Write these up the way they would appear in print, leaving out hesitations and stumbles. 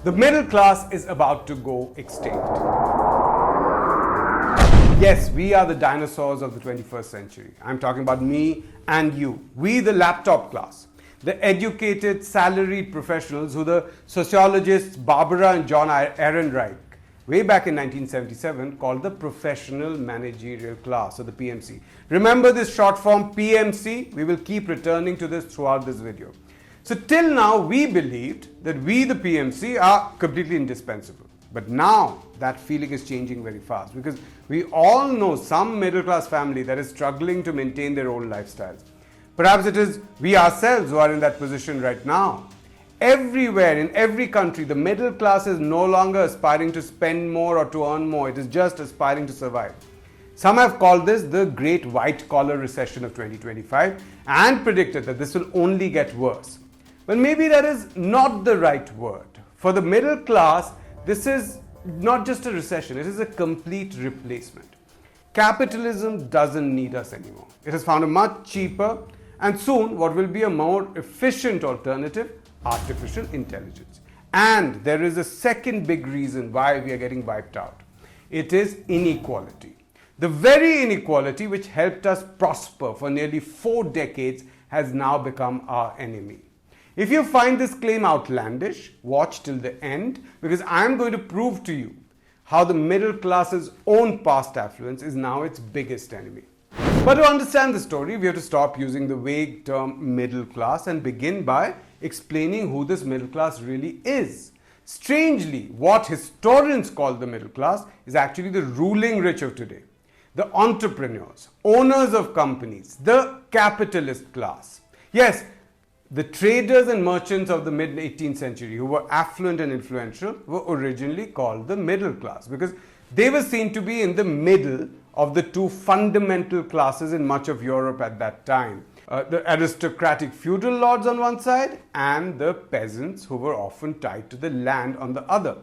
The middle class is about to go extinct. Yes, we are the dinosaurs of the 21st century. I'm talking about me and you. We, the laptop class. The educated, salaried professionals who the sociologists Barbara and John Ehrenreich, way back in 1977, called the Professional Managerial Class, or the PMC. Remember this short form PMC? We will keep returning to this throughout this video. So till now, we believed that we, the PMC, are completely indispensable. But now that feeling is changing very fast, because we all know some middle class family that is struggling to maintain their old lifestyles. Perhaps it is we ourselves who are in that position right now. Everywhere, in every country, the middle class is no longer aspiring to spend more or to earn more. It is just aspiring to survive. Some have called this the great white-collar recession of 2025 and predicted that this will only get worse. Well, maybe that is not the right word. For the middle class, this is not just a recession, it is a complete replacement. Capitalism doesn't need us anymore. It has found a much cheaper and soon what will be a more efficient alternative, artificial intelligence. And there is a second big reason why we are getting wiped out. It is inequality. The very inequality which helped us prosper for nearly 4 decades has now become our enemy. If you find this claim outlandish, watch till the end, because I am going to prove to you how the middle class's own past affluence is now its biggest enemy. But to understand the story, we have to stop using the vague term middle class and begin by explaining who this middle class really is. Strangely, what historians call the middle class is actually the ruling rich of today. The entrepreneurs, owners of companies, the capitalist class. Yes, the traders and merchants of the mid-18th century who were affluent and influential were originally called the middle class because they were seen to be in the middle of the two fundamental classes in much of Europe at that time. The aristocratic feudal lords on one side and the peasants who were often tied to the land on the other.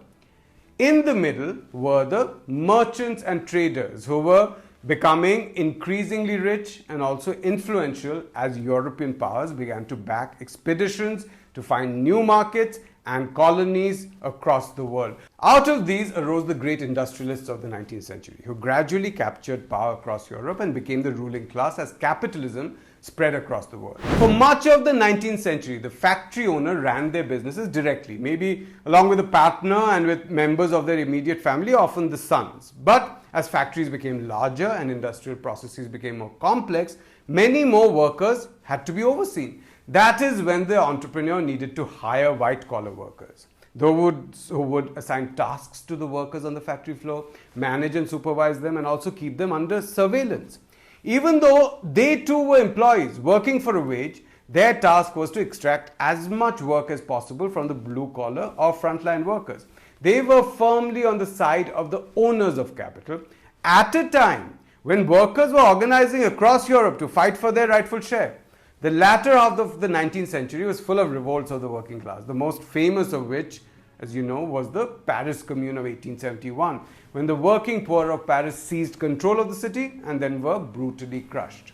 In the middle were the merchants and traders who were becoming increasingly rich and also influential as European powers began to back expeditions to find new markets and colonies across the world. Out of these arose the great industrialists of the 19th century who gradually captured power across Europe and became the ruling class as capitalism spread across the world. For much of the 19th century, the factory owner ran their businesses directly, maybe along with a partner and with members of their immediate family, often the sons. But as factories became larger and industrial processes became more complex, many more workers had to be overseen. That is when the entrepreneur needed to hire white-collar workers, who would assign tasks to the workers on the factory floor, manage and supervise them, and also keep them under surveillance. Even though they too were employees working for a wage, their task was to extract as much work as possible from the blue-collar or frontline workers. They were firmly on the side of the owners of capital at a time when workers were organizing across Europe to fight for their rightful share. The latter half of the 19th century was full of revolts of the working class, the most famous of which, as you know, was the Paris Commune of 1871, when the working poor of Paris seized control of the city and then were brutally crushed.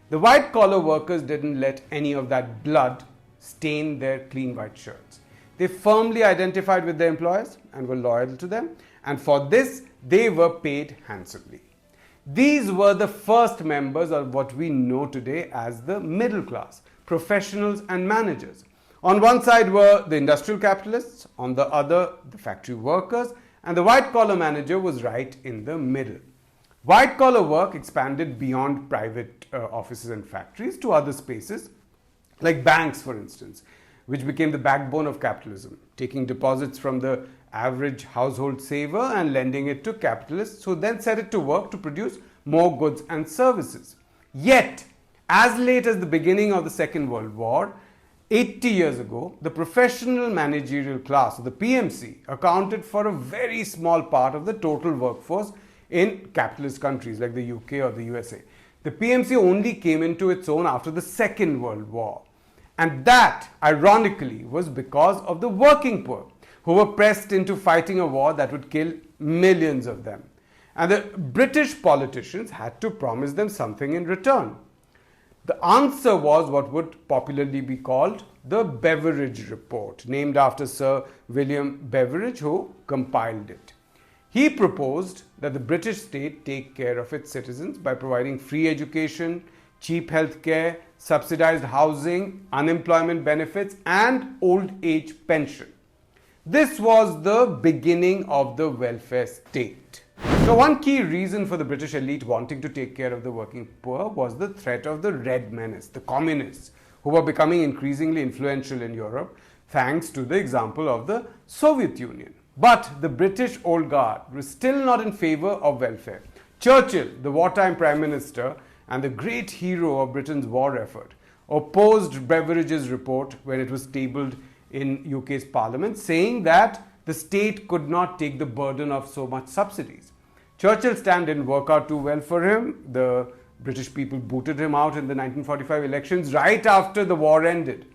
The white-collar workers didn't let any of that blood stain their clean white shirts. They firmly identified with their employers and were loyal to them, and for this, they were paid handsomely. These were the first members of what we know today as the middle class, professionals and managers. On one side were the industrial capitalists, on the other the factory workers, and the white-collar manager was right in the middle. White-collar work expanded beyond private offices and factories to other spaces, like banks for instance, which became the backbone of capitalism, taking deposits from the average household saver and lending it to capitalists who then set it to work to produce more goods and services. Yet, as late as the beginning of the Second World War, 80 years ago, the professional managerial class, or the PMC, accounted for a very small part of the total workforce in capitalist countries like the UK or the USA. The PMC only came into its own after the Second World War. And that, ironically, was because of the working poor, who were pressed into fighting a war that would kill millions of them. And the British politicians had to promise them something in return. The answer was what would popularly be called the Beveridge Report, named after Sir William Beveridge, who compiled it. He proposed that the British state take care of its citizens by providing free education, cheap health care, subsidized housing, unemployment benefits, and old age pension. This was the beginning of the welfare state. So one key reason for the British elite wanting to take care of the working poor was the threat of the Red Menace, the communists, who were becoming increasingly influential in Europe thanks to the example of the Soviet Union. But the British old guard was still not in favor of welfare. Churchill, the wartime prime minister and the great hero of Britain's war effort, opposed Beveridge's report when it was tabled in UK's parliament, saying that the state could not take the burden of so much subsidies. Churchill's stand didn't work out too well for him. The British people booted him out in the 1945 elections right after the war ended.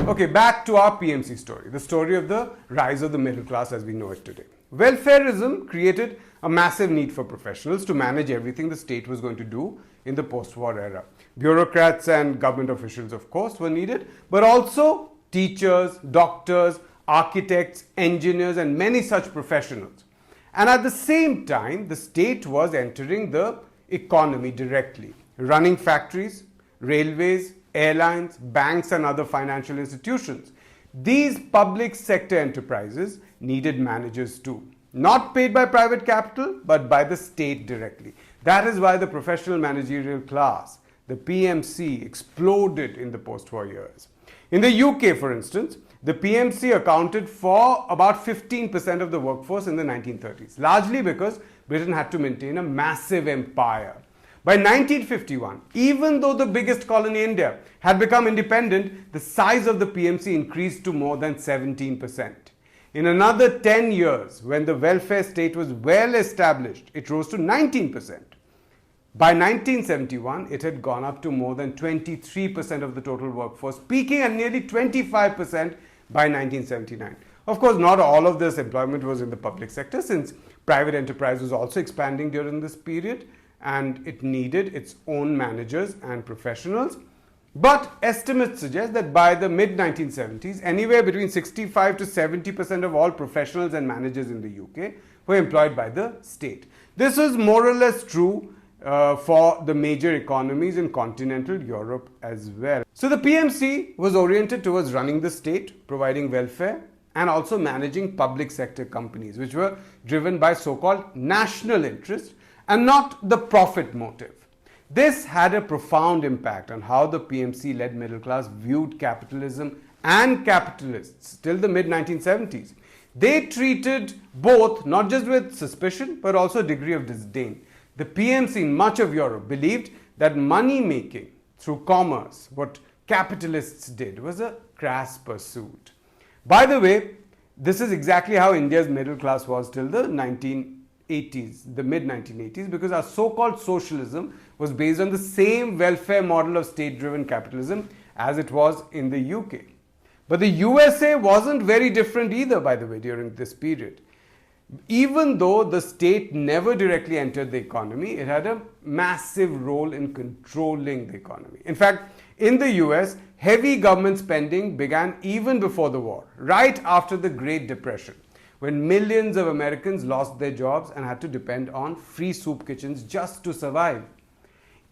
Okay, back to our PMC story, the story of the rise of the middle class as we know it today. Welfarism created a massive need for professionals to manage everything the state was going to do in the post-war era. Bureaucrats and government officials, of course, were needed, but also teachers, doctors, architects, engineers, and many such professionals. And at the same time, the state was entering the economy directly, running factories, railways, airlines, banks, and other financial institutions. These public sector enterprises needed managers too, not paid by private capital, but by the state directly. That is why the professional managerial class, the PMC, exploded in the post-war years. In the UK, for instance, the PMC accounted for about 15% of the workforce in the 1930s, largely because Britain had to maintain a massive empire. By 1951, even though the biggest colony, India, had become independent, the size of the PMC increased to more than 17%. In another 10 years, when the welfare state was well established, it rose to 19%. By 1971, it had gone up to more than 23% of the total workforce, peaking at nearly 25% by 1979. Of course, not all of this employment was in the public sector, since private enterprise was also expanding during this period and it needed its own managers and professionals. But estimates suggest that by the mid-1970s, anywhere between 65 to 70% of all professionals and managers in the UK were employed by the state. This was more or less true for the major economies in continental Europe as well. So the PMC was oriented towards running the state, providing welfare, and also managing public sector companies, which were driven by so-called national interest and not the profit motive. This had a profound impact on how the PMC-led middle class viewed capitalism and capitalists till the mid-1970s. They treated both not just with suspicion but also a degree of disdain. The PMC in much of Europe believed that money making through commerce, what capitalists did, was a crass pursuit. By the way, this is exactly how India's middle class was till the 1980s, the mid-1980s, because our so-called socialism was based on the same welfare model of state-driven capitalism as it was in the UK. But the USA wasn't very different either, by the way, during this period. Even though the state never directly entered the economy, it had a massive role in controlling the economy. In fact, in the US, heavy government spending began even before the war, right after the Great Depression, when millions of Americans lost their jobs and had to depend on free soup kitchens just to survive.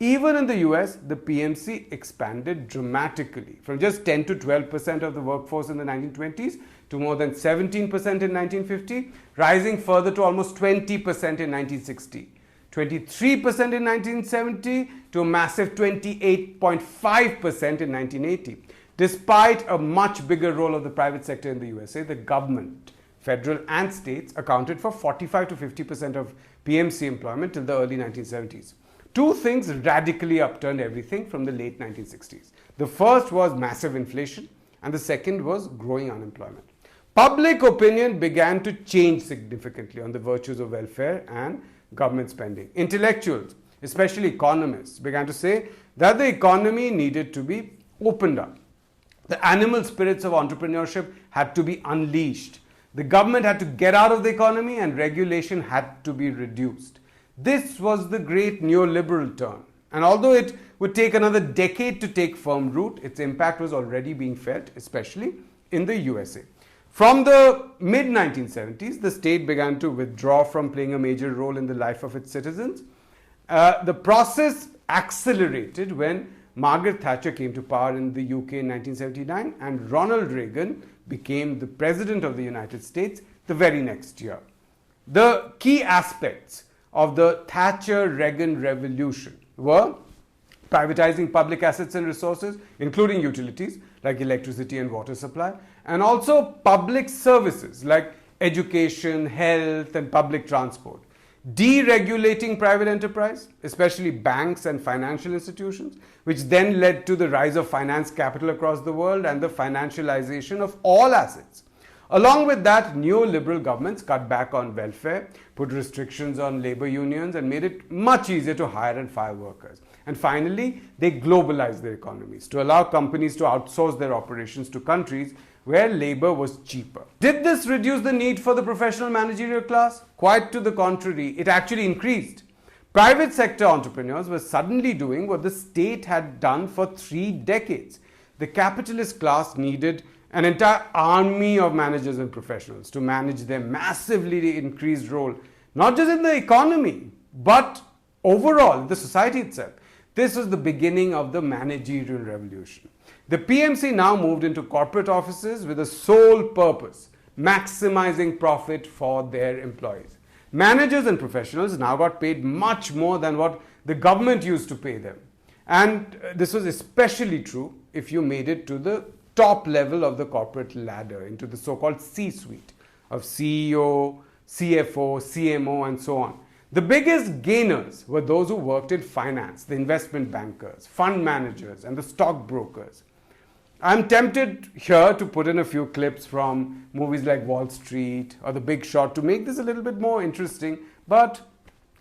Even in the US, the PMC expanded dramatically from just 10 to 12% of the workforce in the 1920s to more than 17% in 1950, rising further to almost 20% in 1960, 23% in 1970 to a massive 28.5% in 1980. Despite a much bigger role of the private sector in the USA, the government, federal and states, accounted for 45 to 50% of PMC employment till the early 1970s. Two things radically upturned everything from the late 1960s. The first was massive inflation, and the second was growing unemployment. Public opinion began to change significantly on the virtues of welfare and government spending. Intellectuals, especially economists, began to say that the economy needed to be opened up. The animal spirits of entrepreneurship had to be unleashed. The government had to get out of the economy and regulation had to be reduced. This was the great neoliberal turn. And although it would take another decade to take firm root, its impact was already being felt, especially in the USA. From the mid-1970s, the state began to withdraw from playing a major role in the life of its citizens. The process accelerated when Margaret Thatcher came to power in the UK in 1979 and Ronald Reagan became the President of the United States the very next year. The key aspects of the Thatcher-Reagan revolution were privatizing public assets and resources, including utilities like electricity and water supply, and also public services like education, health, and public transport. Deregulating private enterprise, especially banks and financial institutions, which then led to the rise of finance capital across the world and the financialization of all assets. Along with that, neoliberal governments cut back on welfare, put restrictions on labor unions, and made it much easier to hire and fire workers. And finally, they globalized their economies to allow companies to outsource their operations to countries where labor was cheaper. Did this reduce the need for the professional managerial class? Quite to the contrary, it actually increased. Private sector entrepreneurs were suddenly doing what the state had done for 3 decades. The capitalist class needed an entire army of managers and professionals to manage their massively increased role, not just in the economy, but overall, the society itself. This was the beginning of the managerial revolution. The PMC now moved into corporate offices with a sole purpose, maximizing profit for their employees. Managers and professionals now got paid much more than what the government used to pay them. And this was especially true if you made it to the top level of the corporate ladder, into the so-called C-suite of CEO, CFO, CMO, and so on. The biggest gainers were those who worked in finance, the investment bankers, fund managers, and the stockbrokers. I'm tempted here to put in a few clips from movies like Wall Street or The Big Short to make this a little bit more interesting, but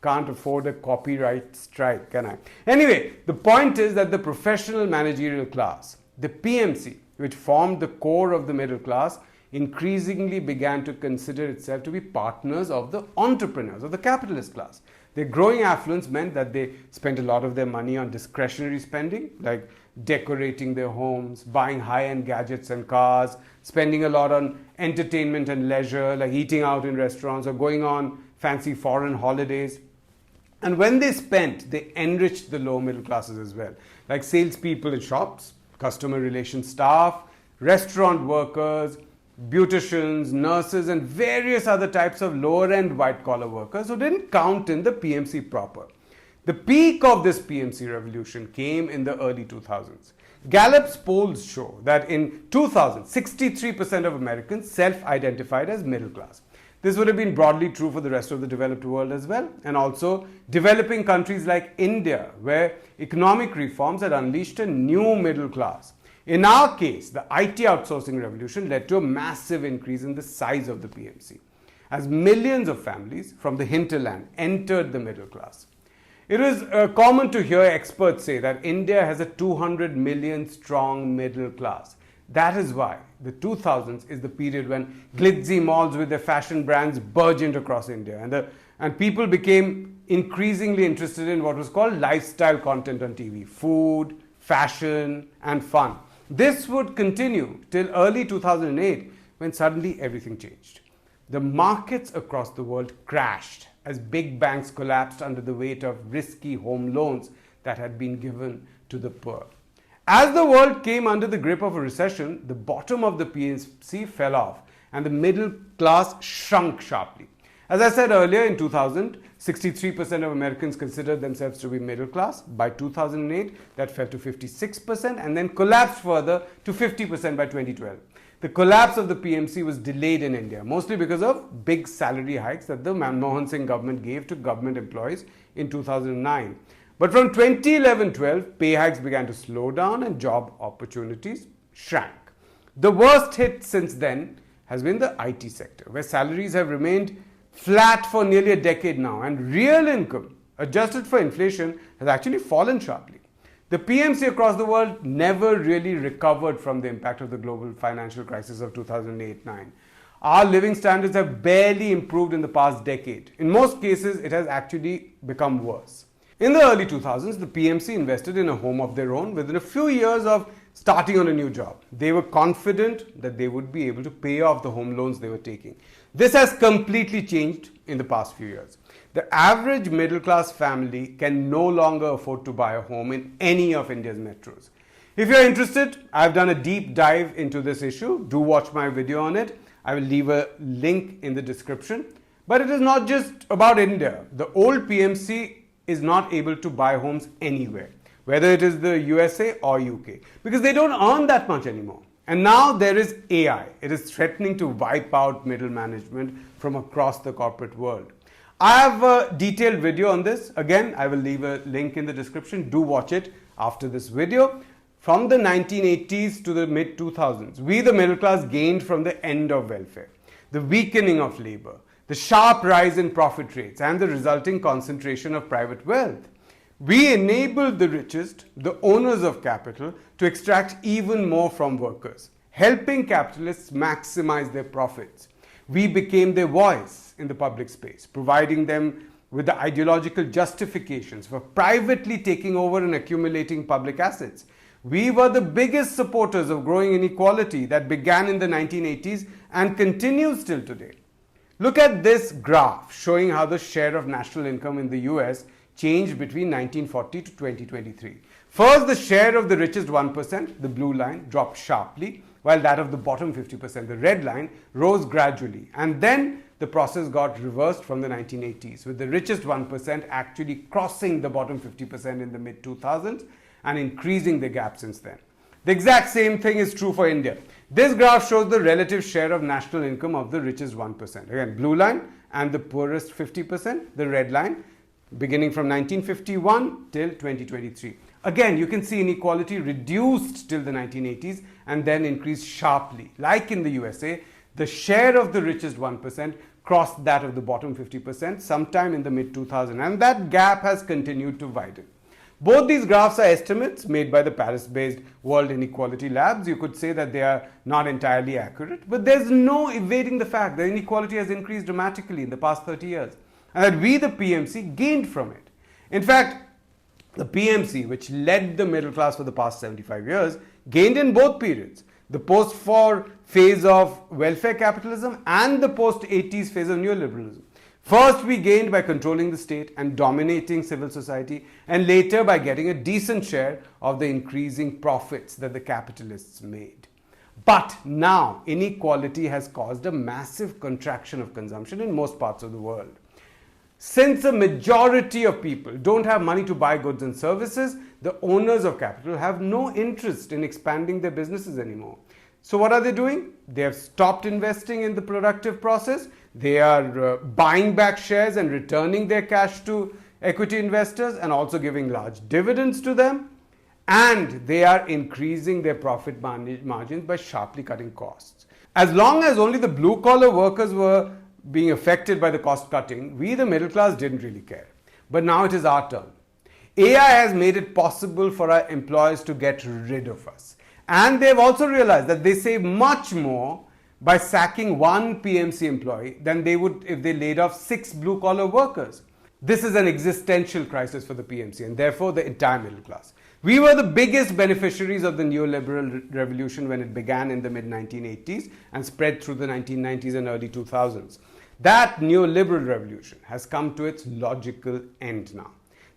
can't afford a copyright strike, can I? Anyway, the point is that the professional managerial class, the PMC, which formed the core of the middle class, increasingly began to consider itself to be partners of the entrepreneurs, of the capitalist class. Their growing affluence meant that they spent a lot of their money on discretionary spending, like decorating their homes, buying high-end gadgets and cars, spending a lot on entertainment and leisure, like eating out in restaurants or going on fancy foreign holidays. And when they spent, they enriched the lower middle classes as well, like salespeople in shops, customer relations staff, restaurant workers, beauticians, nurses, and various other types of lower-end white-collar workers who didn't count in the PMC proper. The peak of this PMC revolution came in the early 2000s. Gallup's polls show that in 2000, 63% of Americans self-identified as middle class. This would have been broadly true for the rest of the developed world as well, and also developing countries like India, where economic reforms had unleashed a new middle class. In our case, the IT outsourcing revolution led to a massive increase in the size of the PMC, as millions of families from the hinterland entered the middle class. It is common to hear experts say that India has a 200 million strong middle class. That is why the 2000s is the period when glitzy malls with their fashion brands burgeoned across India, and people became increasingly interested in what was called lifestyle content on TV, food, fashion, and fun. This would continue till early 2008, when suddenly everything changed. The markets across the world crashed as big banks collapsed under the weight of risky home loans that had been given to the poor. As the world came under the grip of a recession, the bottom of the PMC fell off and the middle class shrunk sharply. As I said earlier, in 2000, 63% of Americans considered themselves to be middle class. By 2008, that fell to 56% and then collapsed further to 50% by 2012. The collapse of the PMC was delayed in India, mostly because of big salary hikes that the Manmohan Singh government gave to government employees in 2009. But from 2011-12, pay hikes began to slow down and job opportunities shrank. The worst hit since then has been the IT sector, where salaries have remained flat for nearly a decade now, and real income, adjusted for inflation, has actually fallen sharply. The PMC across the world never really recovered from the impact of the global financial crisis of 2008-9. Our living standards have barely improved in the past decade. In most cases, it has actually become worse. In the early 2000s, the PMC invested in a home of their own within a few years of starting on a new job. They were confident that they would be able to pay off the home loans they were taking. This has completely changed in the past few years. The average middle class family can no longer afford to buy a home in any of India's metros. If you're interested, I've done a deep dive into this issue. Do watch my video on it. I will leave a link in the description. But it is not just about India. The old PMC is not able to buy homes anywhere, whether it is the USA or UK, because they don't earn that much anymore. And now there is AI. It is threatening to wipe out middle management from across the corporate world. I have a detailed video on this. Again, I will leave a link in the description. Do watch it after this video. From the 1980s to the mid-2000s, we the middle class gained from the end of welfare, the weakening of labor, the sharp rise in profit rates, and the resulting concentration of private wealth. We enabled the richest, the owners of capital, to extract even more from workers, helping capitalists maximize their profits. We became their voice in the public space, providing them with the ideological justifications for privately taking over and accumulating public assets. We were the biggest supporters of growing inequality that began in the 1980s and continues till today. Look at this graph showing how the share of national income in the US changed between 1940 to 2023. First, the share of the richest 1%, the blue line, dropped sharply, while that of the bottom 50%, the red line, rose gradually. And then the process got reversed from the 1980s, with the richest 1% actually crossing the bottom 50% in the mid-2000s and increasing the gap since then. The exact same thing is true for India. This graph shows the relative share of national income of the richest 1%. Again, blue line, and the poorest 50%, the red line, beginning from 1951 till 2023. Again, you can see inequality reduced till the 1980s and then increased sharply. Like in the USA, the share of the richest 1% crossed that of the bottom 50% sometime in the mid-2000s, and that gap has continued to widen. Both these graphs are estimates made by the Paris-based World Inequality Labs. You could say that they are not entirely accurate, but there's no evading the fact that inequality has increased dramatically in the past 30 years and that we, the PMC, gained from it. In fact, the PMC, which led the middle class for the past 75 years, gained in both periods. The post-war phase of welfare capitalism and the post-80s phase of neoliberalism. First, we gained by controlling the state and dominating civil society, and later by getting a decent share of the increasing profits that the capitalists made. But now, inequality has caused a massive contraction of consumption in most parts of the world. Since a majority of people don't have money to buy goods and services, the owners of capital have no interest in expanding their businesses anymore. So what are they doing? They have stopped investing in the productive process. They are buying back shares and returning their cash to equity investors and also giving large dividends to them. And they are increasing their profit margins by sharply cutting costs. As long as only the blue-collar workers were being affected by the cost cutting, we the middle class didn't really care. But now it is our turn. AI has made it possible for our employers to get rid of us. And they've also realized that they save much more by sacking one PMC employee than they would if they laid off 6 blue-collar workers. This is an existential crisis for the PMC and therefore the entire middle class. We were the biggest beneficiaries of the neoliberal revolution when it began in the mid-1980s and spread through the 1990s and early 2000s. That neoliberal revolution has come to its logical end now.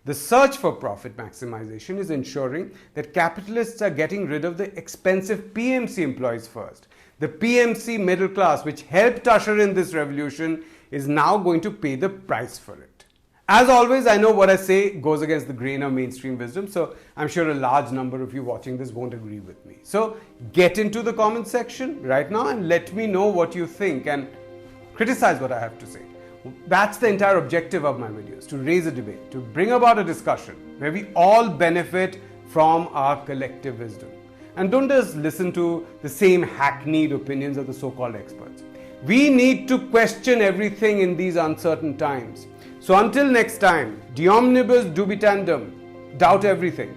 The search for profit maximization is ensuring that capitalists are getting rid of the expensive PMC employees first. The PMC middle class, which helped usher in this revolution, is now going to pay the price for it. As always, I know what I say goes against the grain of mainstream wisdom, so I'm sure a large number of you watching this won't agree with me. So get into the comment section right now and let me know what you think and criticize what I have to say. That's the entire objective of my videos, to raise a debate, to bring about a discussion where we all benefit from our collective wisdom. And don't just listen to the same hackneyed opinions of the so-called experts. We need to question everything in these uncertain times. So until next time, de omnibus dubitandum, doubt everything.